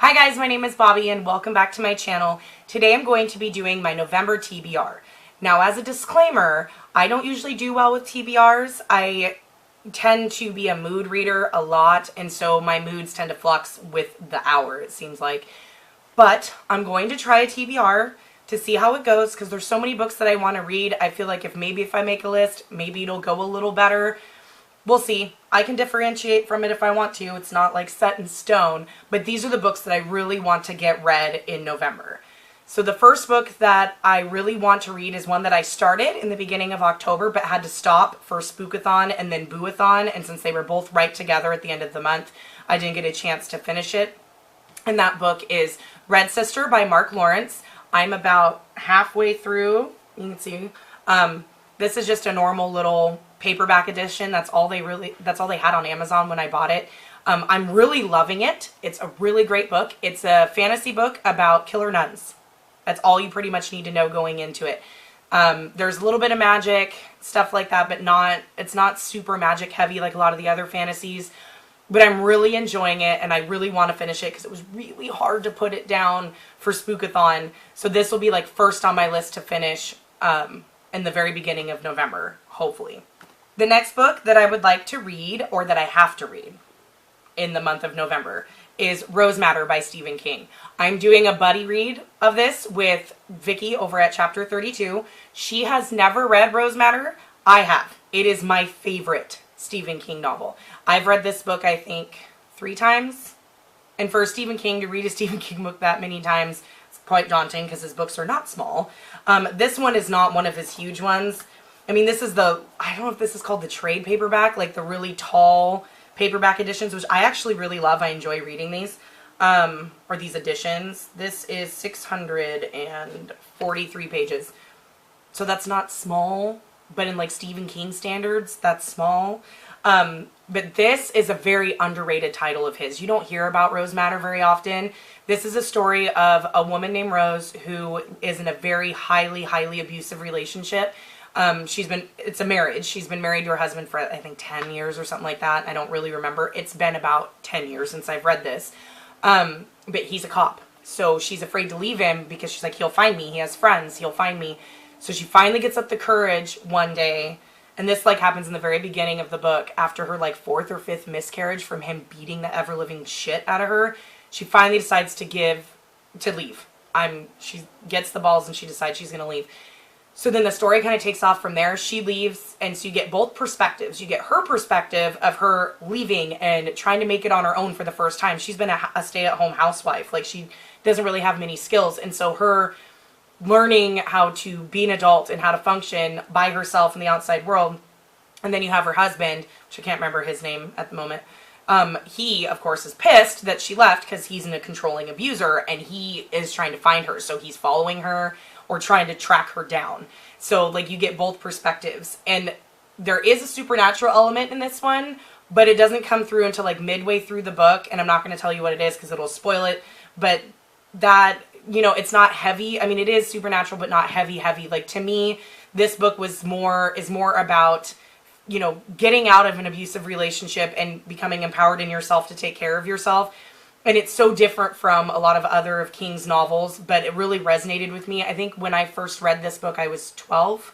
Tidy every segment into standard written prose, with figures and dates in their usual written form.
Hi guys, my name is Bobby and welcome back to my channel. Today I'm going to be doing my November TBR. Now as a disclaimer, I don't usually do well with TBRs. I tend to be a mood reader a lot, and so my moods tend to flux with the hour, it seems like. But I'm going to try a TBR to see how it goes because there's so many books that I want to read. I feel like if I make a list, maybe it'll go a little better. We'll see. I can differentiate from it if I want to. It's not like set in stone, but these are the books that I really want to get read in November. So the first book that I really want to read is one that I started in the beginning of October but had to stop for Spookathon and then Booathon, and since they were both right together at the end of the month, I didn't get a chance to finish it. And that book is Red Sister by Mark Lawrence. I'm about halfway through. You can see. This is just a normal little paperback edition. That's all they had on Amazon when I bought it. I'm really loving it. It's a really great book. It's a fantasy book about killer nuns. That's all you pretty much need to know going into it. There's a little bit of magic, stuff like that, but it's not super magic heavy like a lot of the other fantasies. But I'm really enjoying it, and I really want to finish it because it was really hard to put it down for Spookathon. So this will be like first on my list to finish in the very beginning of November, hopefully. The next book that I would like to read, or that I have to read in the month of November, is Rose Matter by Stephen King. I'm doing a buddy read of this with Vicky over at Chapter 32. She has never read Rose Matter. I have. It is my favorite Stephen King novel. I've read this book, I think, 3 times. And for Stephen King to read a Stephen King book that many times, it's quite daunting because his books are not small. This one is not one of his huge ones. I mean, this is I don't know if this is called the trade paperback, like the really tall paperback editions, which I actually really love. I enjoy reading these, or these editions. This is 643 pages. So that's not small, but in like Stephen King standards, that's small. But this is a very underrated title of his. You don't hear about Rose Matter very often. This is a story of a woman named Rose who is in a very highly abusive relationship. It's a marriage. She's been married to her husband for, I think, 10 years or something like that. I don't really remember. It's been about 10 years since I've read this. But he's a cop. So she's afraid to leave him because she's like, he'll find me. He has friends. He'll find me. So she finally gets up the courage one day. And this like happens in the very beginning of the book after her like 4th or 5th miscarriage from him beating the ever-living shit out of her. She finally decides to leave. She gets the balls and she decides she's going to leave. So then the story kind of takes off from there. She leaves, and so you get both perspectives. You get her perspective of her leaving and trying to make it on her own for the first time. She's been a stay-at-home housewife. Like, she doesn't really have many skills. And so her learning how to be an adult and how to function by herself in the outside world. And then you have her husband, which I can't remember his name at the moment. He, of course, is pissed that she left because he's a controlling abuser, and he is trying to find her. So he's following her or trying to track her down. So, like, you get both perspectives. And there is a supernatural element in this one, but it doesn't come through until, like, midway through the book. And I'm not going to tell you what it is because it'll spoil it. But that, you know, it's not heavy. I mean, it is supernatural, but not heavy. Like, to me, this book is more about, you know, getting out of an abusive relationship and becoming empowered in yourself to take care of yourself. And it's so different from a lot of other of King's novels, but it really resonated with me. I think when I first read this book, I was 12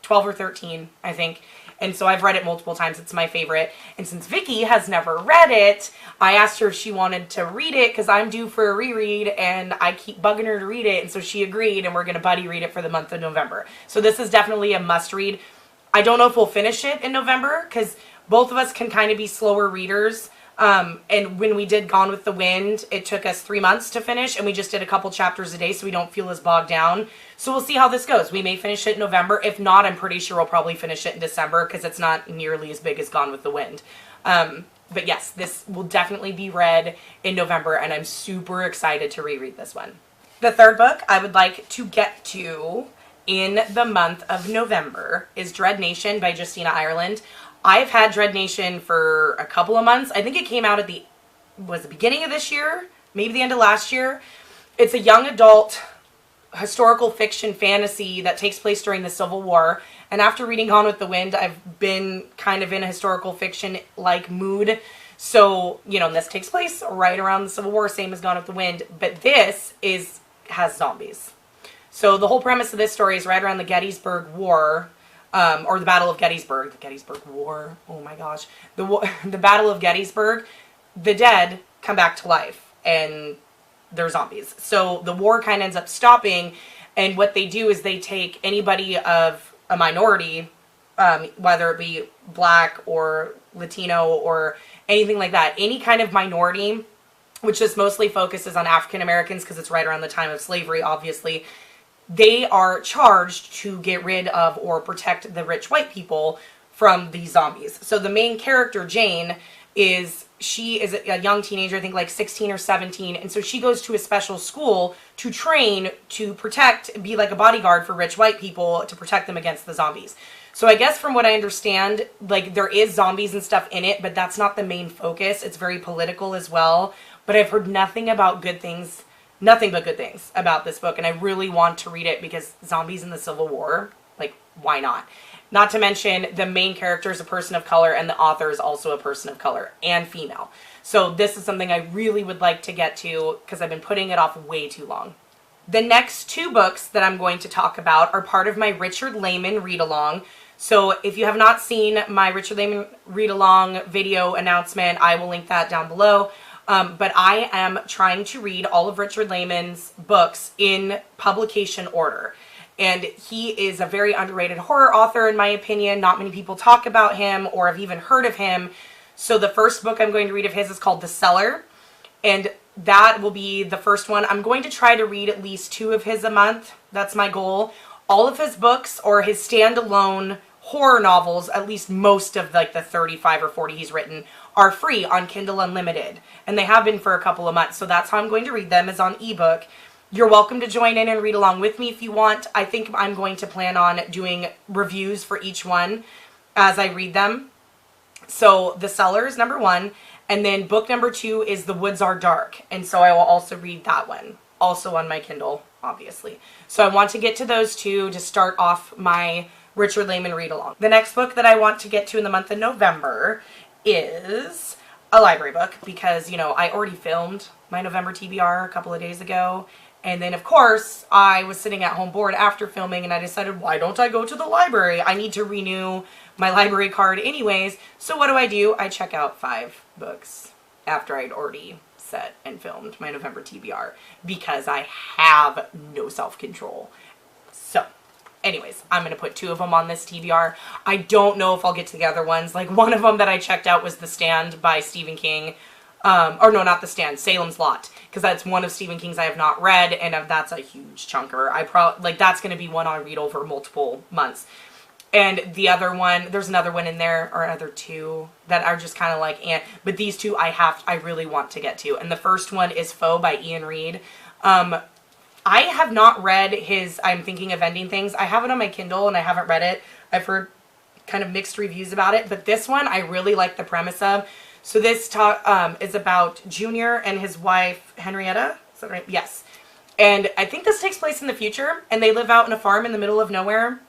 or 13, I think. And so I've read it multiple times. It's my favorite. And since Vicky has never read it, I asked her if she wanted to read it because I'm due for a reread and I keep bugging her to read it. And so she agreed, and we're going to buddy read it for the month of November. So this is definitely a must read. I don't know if we'll finish it in November because both of us can kind of be slower readers. And when we did Gone with the Wind, it took us 3 months to finish, and we just did a couple chapters a day so we don't feel as bogged down. So we'll see how this goes. We may finish it in November. If not, I'm pretty sure we'll probably finish it in December because it's not nearly as big as Gone with the Wind. But yes, this will definitely be read in November, and I'm super excited to reread this one. The third book I would like to get to in the month of November is Dread Nation by Justina Ireland. I've had Dread Nation for a couple of months. I think it came out at the beginning of this year, maybe the end of last year. It's a young adult historical fiction fantasy that takes place during the Civil War. And after reading Gone with the Wind, I've been kind of in a historical fiction like mood. So, you know, and this takes place right around the Civil War, same as Gone with the Wind, but has zombies. So the whole premise of this story is right around the Gettysburg War, or the Battle of Gettysburg. The Gettysburg War. Oh my gosh. The Battle of Gettysburg. The dead come back to life, and they're zombies. So the war kind of ends up stopping, and what they do is they take anybody of a minority, whether it be black or Latino or anything like that, any kind of minority, which just mostly focuses on African Americans because it's right around the time of slavery, obviously. They are charged to get rid of or protect the rich white people from these zombies. So the main character, Jane, she is a young teenager, I think like 16 or 17, and so she goes to a special school to train to protect, be like a bodyguard for rich white people to protect them against the zombies. So I guess from what I understand, like there is zombies and stuff in it, but that's not the main focus. It's very political as well. But I've heard nothing but good things about this book, and I really want to read it because zombies in the Civil War, like, why not? Not to mention, the main character is a person of color, and the author is also a person of color, and female. So this is something I really would like to get to, because I've been putting it off way too long. The next two books that I'm going to talk about are part of my Richard Lehman read-along. So if you have not seen my Richard Lehman read-along video announcement, I will link that down below. But I am trying to read all of Richard Lehman's books in publication order. And he is a very underrated horror author, in my opinion. Not many people talk about him or have even heard of him. So the first book I'm going to read of his is called The Cellar. And that will be the first one. I'm going to try to read at least 2 of his a month. That's my goal. All of his books or his standalone horror novels, at least most of like the 35 or 40 he's written, are free on Kindle Unlimited. And they have been for a couple of months. So that's how I'm going to read them, is on ebook. You're welcome to join in and read along with me if you want. I think I'm going to plan on doing reviews for each one as I read them. So The Cellar is number 1. And then book number 2 is The Woods Are Dark. And so I will also read that one. Also on my Kindle, obviously. So I want to get to those 2 to start off my Richard Lehman read-along. The next book that I want to get to in the month of November is a library book because, you know, I already filmed my November TBR a couple of days ago. And then, of course, I was sitting at home bored after filming and I decided, why don't I go to the library? I need to renew my library card anyways. So what do? I check out 5 books after I'd already set and filmed my November TBR because I have no self-control. So anyways, I'm going to put 2 of them on this TBR. I don't know if I'll get to the other ones. Like, one of them that I checked out was The Stand by Stephen King. Or no, not The Stand, Salem's Lot. Because that's one of Stephen King's I have not read, and that's a huge chunker. That's going to be one I read over multiple months. And the other one, there's another one in there, or other 2, that are just kind of like, but these 2 I really want to get to. And the first one is Foe by Ian Reid. I have not read his I'm Thinking of Ending Things. I have it on my Kindle and I haven't read it. I've heard kind of mixed reviews about it, but this one I really like the premise of. So this is about Junior and his wife, Henrietta. Is that right? Yes. And I think this takes place in the future, and they live out in a farm in the middle of nowhere,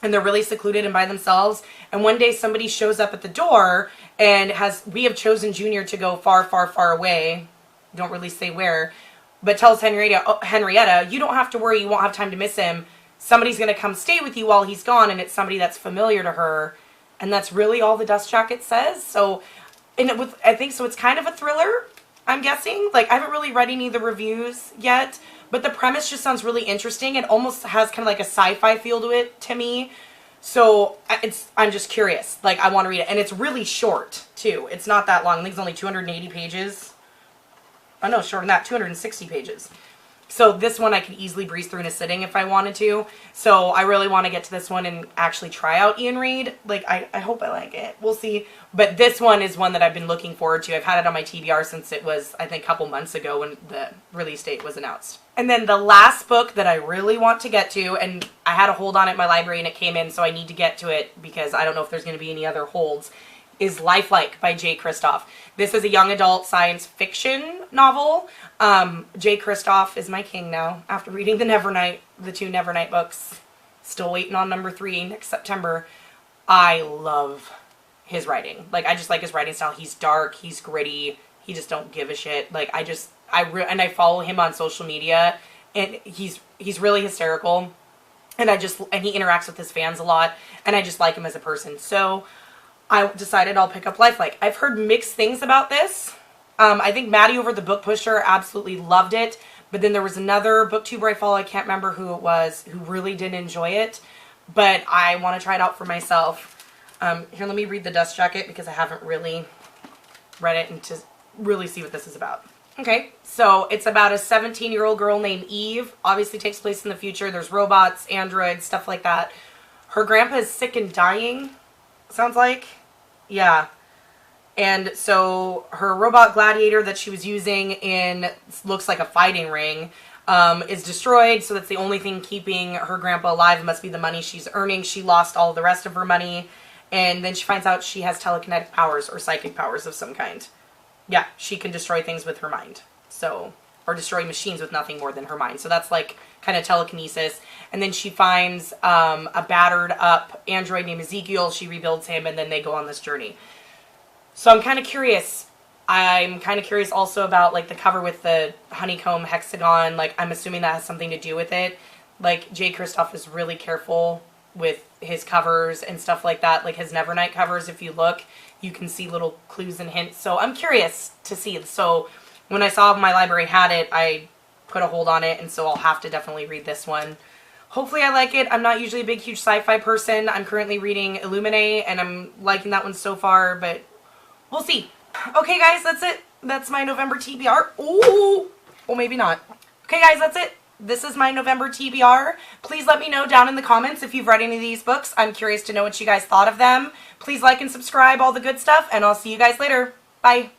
and they're really secluded and by themselves. And one day somebody shows up at the door and we have chosen Junior to go far, far, far away. Don't really say where. But tells Henrietta, you don't have to worry, you won't have time to miss him. Somebody's going to come stay with you while he's gone, and it's somebody that's familiar to her. And that's really all the dust jacket says. So, I think so it's kind of a thriller, I'm guessing. Like, I haven't really read any of the reviews yet, but the premise just sounds really interesting. It almost has kind of like a sci-fi feel to it, to me. So, I'm just curious. Like, I want to read it. And it's really short, too. It's not that long. I think it's only 280 pages. Oh no, shorter than that, 260 pages. So this one I could easily breeze through in a sitting if I wanted to. So I really want to get to this one and actually try out Ian Reid. Like, I hope I like it. We'll see. But this one is one that I've been looking forward to. I've had it on my TBR since it was, I think, a couple months ago when the release date was announced. And then the last book that I really want to get to, and I had a hold on it in my library and it came in, so I need to get to it because I don't know if there's going to be any other holds, is Lifelike by Jay Kristoff. This is a young adult science fiction novel. Jay Kristoff is my king now. After reading the 2 Nevernight books, still waiting on number 3 next September. I love his writing. Like, I just like his writing style. He's dark, he's gritty, he just don't give a shit. Like, and I follow him on social media, and he's really hysterical, and he interacts with his fans a lot, and I just like him as a person. So I decided I'll pick up Lifelike. I've heard mixed things about this. I think Maddie over the Book Pusher absolutely loved it, but then there was another booktuber I follow, I can't remember who it was, who really didn't enjoy it, but I want to try it out for myself. Here, let me read the dust jacket because I haven't really read it and to really see what this is about. Okay, so it's about a 17-year-old girl named Eve. Obviously takes place in the future. There's robots, androids, stuff like that. Her grandpa is sick and dying, sounds like. Yeah. And so her robot gladiator that she was using in, looks like a fighting ring, is destroyed. So that's the only thing keeping her grandpa alive. It must be the money she's earning. She lost all the rest of her money. And then she finds out she has telekinetic powers or psychic powers of some kind. Yeah, she can destroy things with her mind. So, or destroy machines with nothing more than her mind. So that's like kind of telekinesis. And then she finds a battered up android named Ezekiel. She rebuilds him, and then they go on this journey. So I'm kind of curious. I'm kind of curious also about like the cover with the honeycomb hexagon. Like, I'm assuming that has something to do with it. Like, Jay Kristoff is really careful with his covers and stuff like that. Like his Nevernight covers, if you look, you can see little clues and hints. So I'm curious to see. So when I saw my library had it, I put a hold on it, and so I'll have to definitely read this one. Hopefully I like it. I'm not usually a big, huge sci-fi person. I'm currently reading Illuminae, and I'm liking that one so far, but we'll see. Okay, guys, that's it. That's my November TBR. Ooh! Well, maybe not. Okay, guys, that's it. This is my November TBR. Please let me know down in the comments if you've read any of these books. I'm curious to know what you guys thought of them. Please like and subscribe, all the good stuff, and I'll see you guys later. Bye.